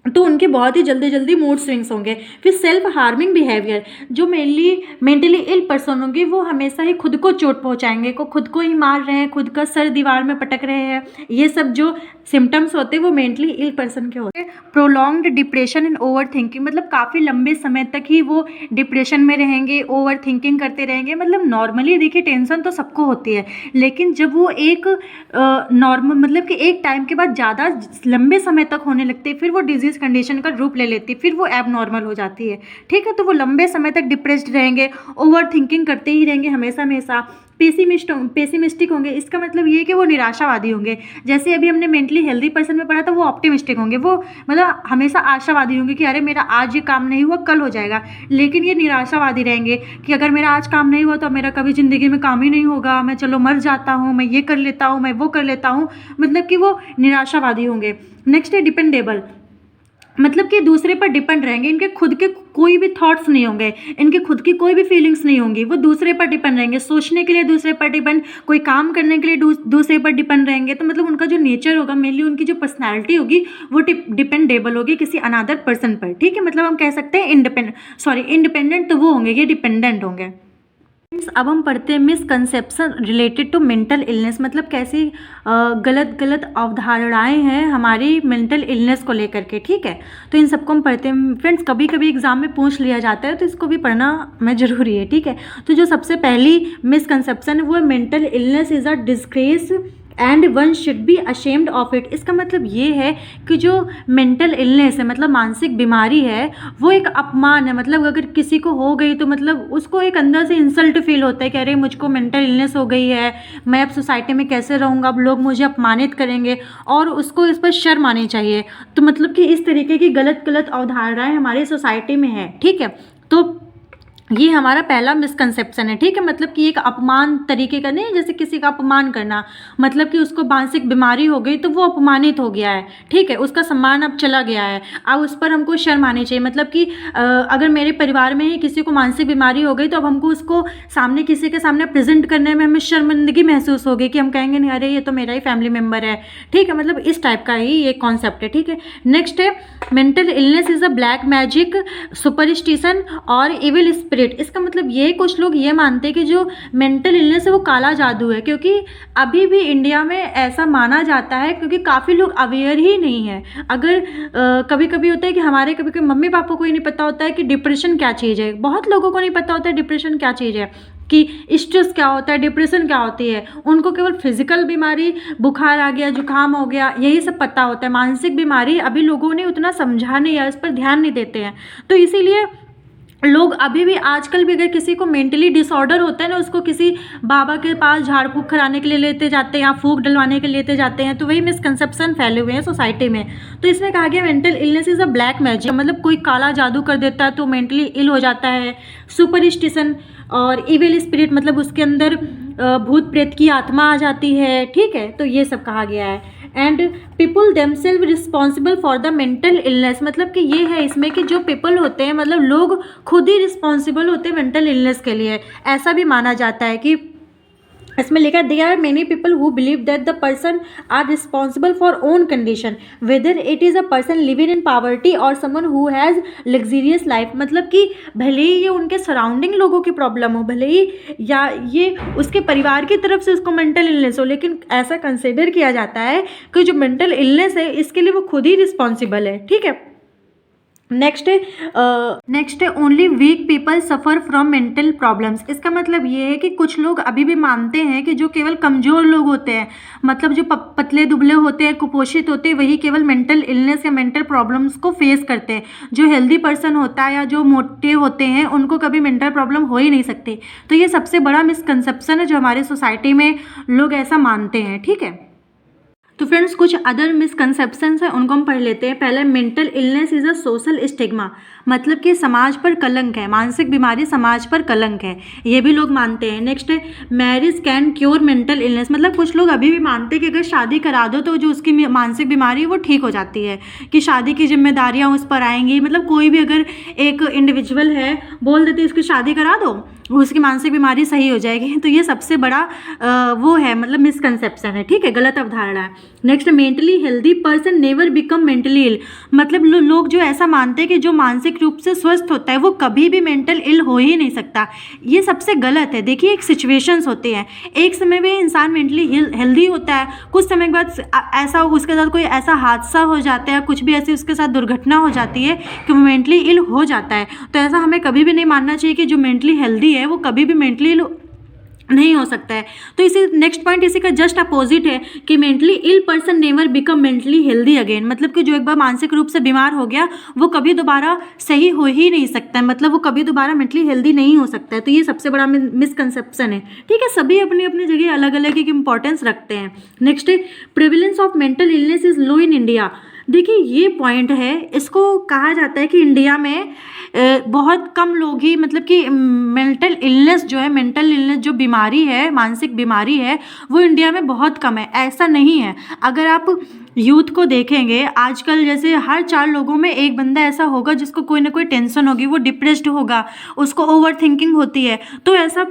तो उनके बहुत ही जल्दी जल्दी मूड स्विंग्स होंगे। फिर सेल्फ हार्मिंग बिहेवियर, जो मेंटली इल पर्सन होंगे वो हमेशा ही खुद को चोट पहुंचाएंगे, को खुद को ही मार रहे हैं, खुद का सर दीवार में पटक रहे हैं, ये सब जो सिम्टम्स होते हैं वो मेंटली इल पर्सन के होते हैं। Prolonged depression and over thinking, मतलब काफ़ी लंबे समय तक ही वो डिप्रेशन में रहेंगे, ओवर थिंकिंग करते रहेंगे। मतलब नॉर्मली देखिए टेंशन तो सबको होती है, लेकिन जब वो एक नॉर्मल मतलब कि एक टाइम के बाद ज़्यादा लंबे समय तक होने लगती है, फिर वो डिजीज़ कंडीशन का रूप ले लेती है, फिर वो एब नॉर्मल हो जाती है, ठीक है। तो वो लंबे समय तक डिप्रेस्ड रहेंगे, ओवर थिंकिंग करते ही रहेंगे हमेशा हमेशा, पेसिमिस्टिक होंगे। इसका मतलब ये है कि वो निराशावादी होंगे। जैसे अभी हमने मेंटली हेल्दी पर्सन में पढ़ा था, वो ऑप्टिमिस्टिक होंगे, वो मतलब हमेशा आशावादी होंगे कि अरे मेरा आज ये काम नहीं हुआ कल हो जाएगा। लेकिन ये निराशावादी रहेंगे कि अगर मेरा आज काम नहीं हुआ तो मेरा कभी ज़िंदगी में काम ही नहीं होगा, मैं चलो मर जाता हूँ, मैं ये कर लेता हूँ, मैं वो कर लेता हूँ, मतलब कि वो निराशावादी होंगे। नेक्स्ट है डिपेंडेबल, मतलब कि दूसरे पर डिपेंड रहेंगे, इनके खुद के कोई भी थॉट्स नहीं होंगे, इनके खुद की कोई भी फीलिंग्स नहीं होंगी, वो दूसरे पर डिपेंड रहेंगे, सोचने के लिए दूसरे पर डिपेंड, कोई काम करने के लिए दूसरे पर डिपेंड रहेंगे। तो मतलब उनका जो नेचर होगा, मेनली उनकी जो पर्सनैलिटी होगी वो डिपेंडेबल होगी किसी अनदर पर्सन पर, ठीक है। मतलब हम कह सकते हैं इंडिपेंडेंट तो वो होंगे, ये डिपेंडेंट होंगे। अब हम पढ़ते हैं misconception related to mental illness, मतलब कैसी गलत अवधारणाएं हैं हमारी मेंटल इलनेस को लेकर के, ठीक है। तो इन सबको हम पढ़ते हैं फ्रेंड्स, कभी कभी एग्जाम में पूछ लिया जाता है तो इसको भी पढ़ना मैं ज़रूरी है, ठीक है। तो जो सबसे पहली मिसकंसेप्शन है वो है mental illness is a disgrace and one should be ashamed of it. इसका मतलब ये है कि जो मेंटल इलनेस है, मतलब मानसिक बीमारी है, वो एक अपमान है। मतलब अगर किसी को हो गई तो मतलब उसको एक अंदर से इंसल्ट फील होता है कि अरे मुझको मेंटल इलनेस हो गई है, मैं अब सोसाइटी में कैसे रहूँगा, अब लोग मुझे अपमानित करेंगे, और उसको इस पर शर्म आनी चाहिए। तो मतलब कि इस तरीके की गलत अवधारणाएँ हमारी सोसाइटी में है, ठीक है। तो ये हमारा पहला मिसकंसेप्शन है, ठीक है। मतलब कि एक अपमान तरीके का नहीं, जैसे किसी का अपमान करना, मतलब कि उसको मानसिक बीमारी हो गई तो वो अपमानित हो गया है, ठीक है, उसका सम्मान अब चला गया है, अब उस पर हमको शर्म आनी चाहिए। मतलब कि अगर मेरे परिवार में ही किसी को मानसिक बीमारी हो गई तो अब हमको उसको किसी के सामने प्रेजेंट करने में हमें शर्मिंदगी महसूस होगी कि हम कहेंगे नहीं अरे ये तो मेरा ही फैमिली मेम्बर है, ठीक है। मतलब इस टाइप का ही ये कॉन्सेप्ट है, ठीक है। नेक्स्ट है mental illness is a black magic, superstition और इविल स्पिरिट। इसका मतलब ये कुछ लोग ये मानते हैं कि जो मेंटल इलनेस है वो काला जादू है, क्योंकि अभी भी इंडिया में ऐसा माना जाता है, क्योंकि काफ़ी लोग अवेयर ही नहीं है। अगर कभी कभी होता है कि हमारे कभी मम्मी पापा को ही नहीं पता होता है कि डिप्रेशन क्या चीज़ है, बहुत लोगों को नहीं पता होता है डिप्रेशन क्या चीज़ है, कि स्ट्रेस क्या होता है, डिप्रेशन क्या होती है। उनको केवल फिजिकल बीमारी, बुखार आ गया, जुकाम हो गया, यही सब पता होता है। मानसिक बीमारी अभी लोगों ने उतना समझा नहीं है, इस पर ध्यान नहीं देते हैं। तो इसीलिए लोग अभी भी आजकल भी अगर किसी को मेंटली डिसऑर्डर होता है ना, उसको किसी बाबा के पास झाड़ फूँक कराने के लिए लेते जाते हैं या फूँक डलवाने के लिए लेते जाते हैं। तो वही मिसकंसेप्शन फैले हुए हैं सोसाइटी में। तो इसमें कहा गया mental illness is a black magic, मतलब कोई काला जादू कर देता है तो मेंटली इल हो जाता है। सुपरस्टिशन और इविल स्पिरिट, मतलब उसके अंदर भूत प्रेत की आत्मा आ जाती है, ठीक है। तो ये सब कहा गया है। And people themselves responsible for the mental illness, मतलब कि ये है इसमें कि जो पीपल होते हैं, मतलब लोग खुद ही रिस्पॉन्सिबल होते हैं मेंटल इलनेस के लिए। ऐसा भी माना जाता है कि इसमें लिखा they are many people who believe that the person are responsible for own condition, whether it is a person living in poverty और someone who has luxurious life. मतलब कि भले ही ये उनके सराउंडिंग लोगों की प्रॉब्लम हो, भले ही या ये उसके परिवार की तरफ से उसको मेंटल इलनेस हो, लेकिन ऐसा कंसिडर किया जाता है कि जो मेंटल इलनेस है इसके लिए वो खुद ही रिस्पॉन्सिबल है, ठीक है। नेक्स्ट है only weak people suffer from mental problems. इसका मतलब ये है कि कुछ लोग अभी भी मानते हैं कि जो केवल कमज़ोर लोग होते हैं, मतलब जो पतले दुबले होते हैं, कुपोषित होते हैं, वही केवल मेंटल इलनेस या मेंटल प्रॉब्लम्स को फेस करते हैं। जो हेल्दी पर्सन होता है या जो मोटे होते हैं उनको कभी मेंटल प्रॉब्लम हो ही नहीं सकती। तो ये सबसे बड़ा मिसकंसेप्शन है जो हमारे सोसाइटी में लोग ऐसा मानते हैं, ठीक है। तो फ्रेंड्स कुछ अदर मिसकंसेप्शंस हैं, उनको हम पढ़ लेते हैं। पहले mental illness is a social stigma, मतलब कि समाज पर कलंक है, मानसिक बीमारी समाज पर कलंक है, ये भी लोग मानते हैं। नेक्स्ट है marriage can cure mental illness, मतलब कुछ लोग अभी भी मानते हैं कि अगर शादी करा दो तो जो उसकी मानसिक बीमारी है वो ठीक हो जाती है, कि शादी की जिम्मेदारियां उस पर आएंगी। मतलब कोई भी अगर एक इंडिविजुअल है बोल देते इसकी शादी करा दो, उसकी मानसिक बीमारी सही हो जाएगी। तो ये सबसे बड़ा वो है, मतलब मिसकंसेप्शन है, ठीक है, गलत अवधारणा है। Next mentally healthy person never become mentally ill, मतलब लोग जो ऐसा मानते हैं कि जो मानसिक रूप से स्वस्थ होता है वो कभी भी मेंटल इल हो ही नहीं सकता, ये सबसे गलत है। देखिए एक सिचुएशंस होती हैं, एक समय में इंसान मेंटली हेल्दी होता है, कुछ समय के बाद ऐसा उसके साथ कोई ऐसा हादसा हो जाता है, कुछ भी ऐसी उसके साथ दुर्घटना हो जाती है कि वो मेंटली इल हो जाता है। तो ऐसा हमें कभी भी नहीं मानना चाहिए कि जो मेंटली हेल्दी है वो कभी भी मेंटली इल नहीं हो सकता है। तो इसी नेक्स्ट पॉइंट इसी का जस्ट अपोजिट है कि mentally ill person never become mentally healthy again, मतलब कि जो एक बार मानसिक रूप से बीमार हो गया वो कभी दोबारा सही हो ही नहीं सकता है, मतलब वो कभी दोबारा मेंटली हेल्दी नहीं हो सकता है। तो ये सबसे बड़ा मिसकंसेप्शन है, ठीक है। सभी अपनी अपनी जगह अलग अलग एक इंपॉर्टेंस रखते हैं। नेक्स्ट है prevalence of mental illness is low in India. देखिए ये पॉइंट है, इसको कहा जाता है कि इंडिया में बहुत कम लोग ही, मतलब कि मेंटल इलनेस जो है, मेंटल इलनेस जो बीमारी है, मानसिक बीमारी है, वो इंडिया में बहुत कम है। ऐसा नहीं है, अगर आप यूथ को देखेंगे आजकल, जैसे हर 4 लोगों में एक बंदा ऐसा होगा जिसको कोई ना कोई टेंशन होगी, वो डिप्रेस्ड होगा, उसको ओवर थिंकिंग होती है। तो ऐसा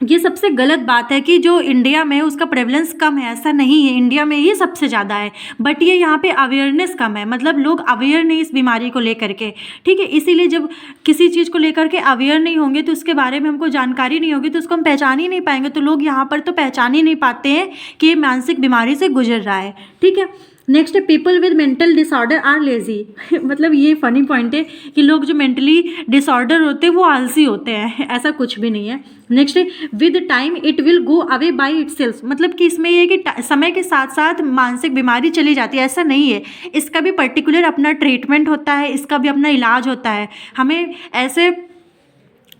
ये सबसे गलत बात है कि जो इंडिया में उसका प्रेवलेंस कम है, ऐसा नहीं है, इंडिया में ये सबसे ज़्यादा है। बट ये यहाँ पे अवेयरनेस कम है, मतलब लोग अवेयर नहीं इस बीमारी को लेकर के, ठीक है। इसीलिए जब किसी चीज़ को लेकर के अवेयर नहीं होंगे तो उसके बारे में हमको जानकारी नहीं होगी तो उसको हम पहचान ही नहीं पाएंगे। तो लोग यहाँ पर तो पहचान ही नहीं पाते हैं कि ये मानसिक बीमारी से गुजर रहा है, ठीक है। नेक्स्ट है people with mental disorder are lazy मतलब ये फनी पॉइंट है कि लोग जो मेंटली डिसऑर्डर होते हैं वो आलसी होते हैं, ऐसा कुछ भी नहीं है। नेक्स्ट है with time it will go away by itself, मतलब कि इसमें ये है कि समय के साथ साथ मानसिक बीमारी चली जाती है, ऐसा नहीं है। इसका भी पर्टिकुलर अपना ट्रीटमेंट होता है, इसका भी अपना इलाज होता है। हमें ऐसे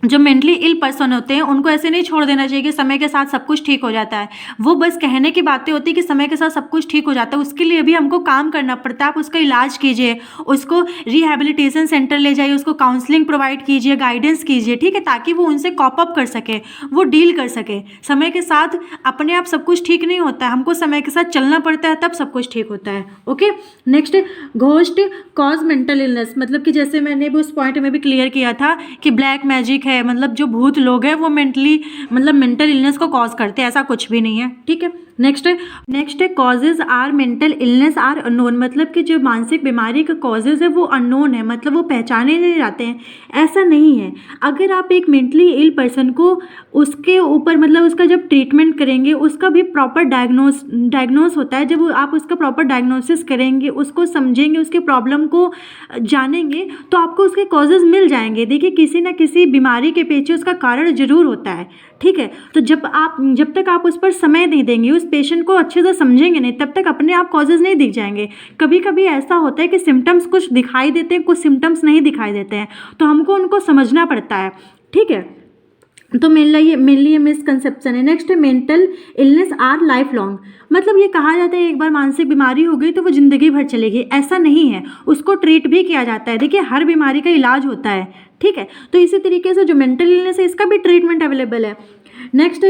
जो मेंटली इल पर्सन होते हैं उनको ऐसे नहीं छोड़ देना चाहिए कि समय के साथ सब कुछ ठीक हो जाता है। वो बस कहने की बातें होती है कि समय के साथ सब कुछ ठीक हो जाता है, उसके लिए भी हमको काम करना पड़ता है। आप उसका इलाज कीजिए, उसको रिहैबिलिटेशन सेंटर ले जाइए, उसको काउंसलिंग प्रोवाइड कीजिए, गाइडेंस कीजिए, ठीक है, ताकि वो उनसे कॉप अप कर सके, वो डील कर सके। समय के साथ अपने आप सब कुछ ठीक नहीं होता है, हमको समय के साथ चलना पड़ता है, तब सब कुछ ठीक होता है। Okay. Next ghost cause mental illness, मतलब कि जैसे मैंने भी उस पॉइंट में भी क्लियर किया था कि ब्लैक मैजिक है, मतलब जो भूत लोग हैं वो मेंटल इलनेस को कॉज करते हैं, ऐसा कुछ भी नहीं है, ठीक है। नेक्स्ट है causes are mental illness are unknown, मतलब कि जो मानसिक बीमारी का कॉजेज है वो अननोन है, मतलब वो पहचाने नहीं जाते हैं, ऐसा नहीं है। अगर आप एक मेंटली इल पर्सन को उसके ऊपर, मतलब उसका जब ट्रीटमेंट करेंगे, उसका भी प्रॉपर डायग्नोस होता है। जब आप उसका प्रॉपर डायग्नोसिस करेंगे, उसको समझेंगे, उसके प्रॉब्लम को जानेंगे, तो आपको उसके कॉजेज मिल जाएंगे। देखिए किसी ना किसी बीमारी के पीछे उसका कारण जरूर होता है, ठीक है। तो जब तक आप उस पर समय नहीं देंगे, उस पेशेंट को अच्छे से समझेंगे नहीं, तब तक अपने आप कॉजेज नहीं दिख जाएंगे। कभी कभी ऐसा होता है कि सिम्टम्स कुछ दिखाई देते हैं, कुछ सिम्टम्स नहीं दिखाई देते हैं, तो हमको उनको समझना पड़ता है, ठीक है। तो मेनली ये मिसकंसेप्शन है। नेक्स्ट है mental illness our life long, मतलब ये कहा जाता है एक बार मानसिक बीमारी हो गई तो वो ज़िंदगी भर चलेगी, ऐसा नहीं है, उसको ट्रीट भी किया जाता है। देखिए हर बीमारी का इलाज होता है, ठीक है। तो इसी तरीके से जो मेंटल इलनेस है इसका भी ट्रीटमेंट अवेलेबल है। Next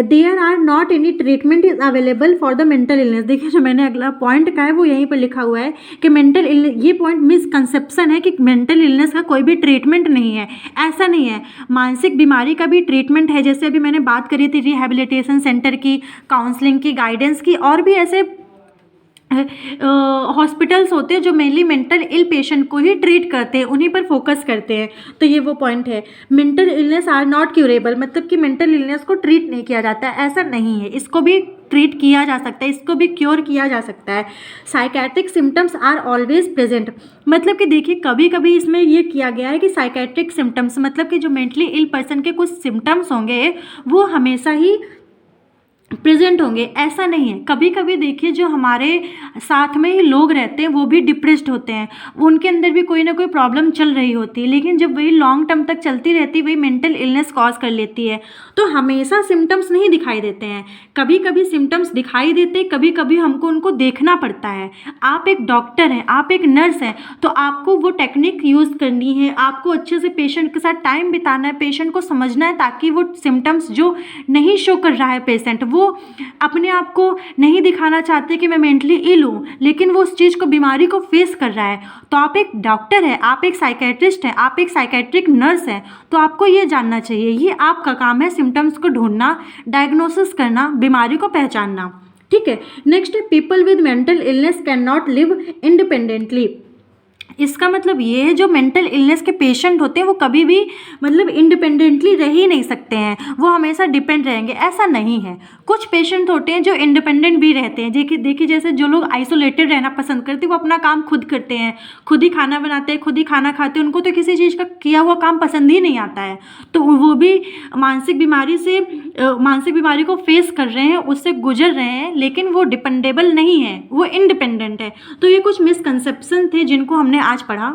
there are not any treatment is available for the mental illness. देखिए जो मैंने अगला पॉइंट कहा है वो यहीं पर लिखा हुआ है कि मेंटल इलनेस, ये पॉइंट मिसकंसेप्शन है कि मेंटल इलनेस का कोई भी ट्रीटमेंट नहीं है, ऐसा नहीं है। मानसिक बीमारी का भी ट्रीटमेंट है, जैसे अभी मैंने बात करी थी रिहैबिलिटेशन सेंटर की, काउंसलिंग की, गाइडेंस की, और भी ऐसे हॉस्पिटल्स होते हैं जो मेनली मेंटल इल पेशेंट को ही ट्रीट करते हैं, उन्हीं पर फोकस करते हैं। तो ये वो पॉइंट है। Mental illness are not curable, मतलब कि मेंटल इलनेस को ट्रीट नहीं किया जाता है, ऐसा नहीं है। इसको भी ट्रीट किया जा सकता है, इसको भी क्योर किया जा सकता है। Psychiatric symptoms are always present, मतलब कि देखिए कभी कभी इसमें ये किया गया है कि साइकेट्रिक सिम्टम्स, मतलब कि जो मेंटली इल पर्सन के कुछ सिम्टम्स होंगे वो हमेशा ही प्रेजेंट होंगे, ऐसा नहीं है। कभी कभी देखिए जो हमारे साथ में ही लोग रहते हैं वो भी डिप्रेस्ड होते हैं, उनके अंदर भी कोई ना कोई प्रॉब्लम चल रही होती है, लेकिन जब वही लॉन्ग टर्म तक चलती रहती है वही मेंटल इलनेस कॉज कर लेती है। तो हमेशा सिम्टम्स नहीं दिखाई देते हैं, कभी कभी सिम्टम्स दिखाई देते हैं, कभी कभी हमको उनको देखना पड़ता है। आप एक डॉक्टर हैं, आप एक नर्स हैं, तो आपको वो टेक्निक यूज़ करनी है, आपको अच्छे से पेशेंट के साथ टाइम बिताना है, पेशेंट को समझना है, ताकि वो सिम्टम्स जो नहीं शो कर रहा है पेशेंट, वो अपने आप को नहीं दिखाना चाहते कि मैं मेंटली इल हूँ, लेकिन वो उस चीज़ को, बीमारी को फेस कर रहा है। तो आप एक डॉक्टर हैं, आप एक साइकेट्रिस्ट हैं, आप एक साइकेट्रिक नर्स हैं, तो आपको ये जानना चाहिए, ये आपका काम है सिम्टम्स को ढूंढना, डायग्नोसिस करना, बीमारी को पहचानना। ठीक है। नेक्स्ट है, people with mental illness can not live independently. इसका मतलब ये है जो मेंटल इलनेस के पेशेंट होते हैं वो कभी भी मतलब इंडिपेंडेंटली रह ही नहीं सकते हैं, वो हमेशा डिपेंड रहेंगे, ऐसा नहीं है। कुछ पेशेंट होते हैं जो इंडिपेंडेंट भी रहते हैं। देखिए जैसे जो लोग आइसोलेटेड रहना पसंद करते हैं वो अपना काम खुद करते हैं, खुद ही खाना बनाते हैं, खुद ही खाना खाते हैं, उनको तो किसी चीज़ का किया हुआ काम पसंद ही नहीं आता है। तो वो भी मानसिक बीमारी को फेस कर रहे हैं, उससे गुजर रहे हैं, लेकिन वो डिपेंडेबल नहीं है, वो इंडिपेंडेंट है। तो ये कुछ मिसकंसेप्शन थे जिनको हमने आज पढ़ा।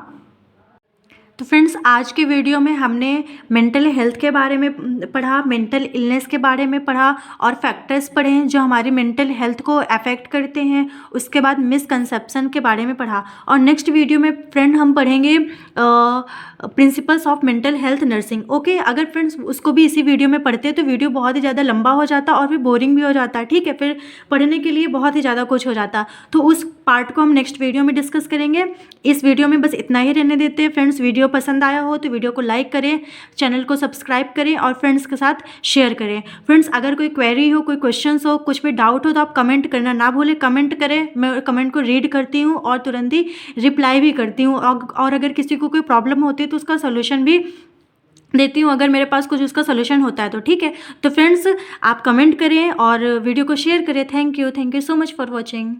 तो फ्रेंड्स, आज के वीडियो में हमने मेंटल हेल्थ के बारे में पढ़ा, मेंटल इलनेस के बारे में पढ़ा और फैक्टर्स पढ़े हैं जो हमारी मेंटल हेल्थ को अफेक्ट करते हैं। उसके बाद मिसकंसेप्शन के बारे में पढ़ा, और नेक्स्ट वीडियो में फ्रेंड हम पढ़ेंगे principles of mental health nursing. Okay, अगर फ्रेंड्स उसको भी इसी वीडियो में पढ़ते हैं तो वीडियो बहुत ही ज़्यादा लंबा हो जाता और फिर बोरिंग भी हो जाता। ठीक है, फिर पढ़ने के लिए बहुत ही ज़्यादा कुछ हो जाता, तो उस पार्ट को हम नेक्स्ट वीडियो में डिस्कस करेंगे। इस वीडियो में बस इतना ही रहने देते हैं। फ्रेंड्स, वीडियो पसंद आया हो तो वीडियो को लाइक करें, चैनल को सब्सक्राइब करें और फ्रेंड्स के साथ शेयर करें। फ्रेंड्स, अगर कोई क्वेरी हो, कोई क्वेश्चंस हो, कुछ भी डाउट हो तो आप कमेंट करना ना भूलें। कमेंट करें, मैं कमेंट को रीड करती हूँ और तुरंत ही रिप्लाई भी करती हूँ, और अगर किसी को कोई प्रॉब्लम होती है तो उसका सोल्यूशन भी देती हूँ, अगर मेरे पास कुछ उसका सोल्यूशन होता है तो। ठीक है, तो फ्रेंड्स आप कमेंट करें और वीडियो को शेयर करें। Thank you so much for watching.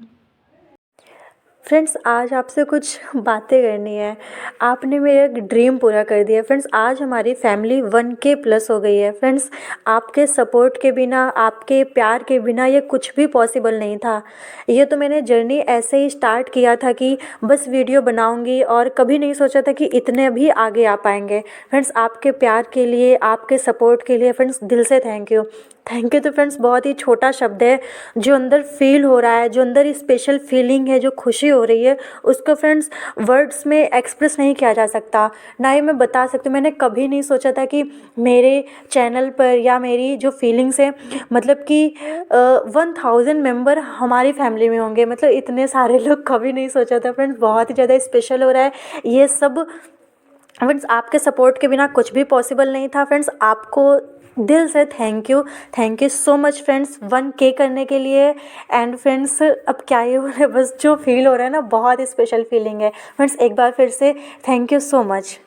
Friends, आज आपसे कुछ बातें करनी है। आपने मेरा एक ड्रीम पूरा कर दिया। फ्रेंड्स, आज हमारी फैमिली 1K प्लस हो गई है। फ्रेंड्स, आपके सपोर्ट के बिना, आपके प्यार के बिना ये कुछ भी पॉसिबल नहीं था। ये तो मैंने जर्नी ऐसे ही स्टार्ट किया था कि बस वीडियो बनाऊंगी, और कभी नहीं सोचा था कि इतने भी आगे आ पाएंगे। फ्रेंड्स, आपके प्यार के लिए, आपके सपोर्ट के लिए फ्रेंड्स दिल से थैंक यू। तो फ्रेंड्स बहुत ही छोटा शब्द है, जो अंदर फील हो रहा है, जो अंदर स्पेशल फीलिंग है, जो खुशी हो रही है, उसको फ्रेंड्स वर्ड्स में एक्सप्रेस नहीं किया जा सकता, ना ही मैं बता सकती हूँ। मैंने कभी नहीं सोचा था कि मेरे चैनल पर या मेरी जो फीलिंग्स है, मतलब कि 1000 मेंबर हमारी फैमिली में होंगे, मतलब इतने सारे लोग, कभी नहीं सोचा था। फ्रेंड्स, बहुत ही ज़्यादा स्पेशल हो रहा है ये सब। फ्रेंड्स, आपके सपोर्ट के बिना कुछ भी पॉसिबल नहीं था। फ्रेंड्स, आपको दिल से thank you so much friends 1K करने के लिए। एंड फ्रेंड्स, अब क्या ही हो रहा है, बस जो फील हो रहा है ना, बहुत स्पेशल फीलिंग है। फ्रेंड्स, एक बार फिर से थैंक यू सो मच।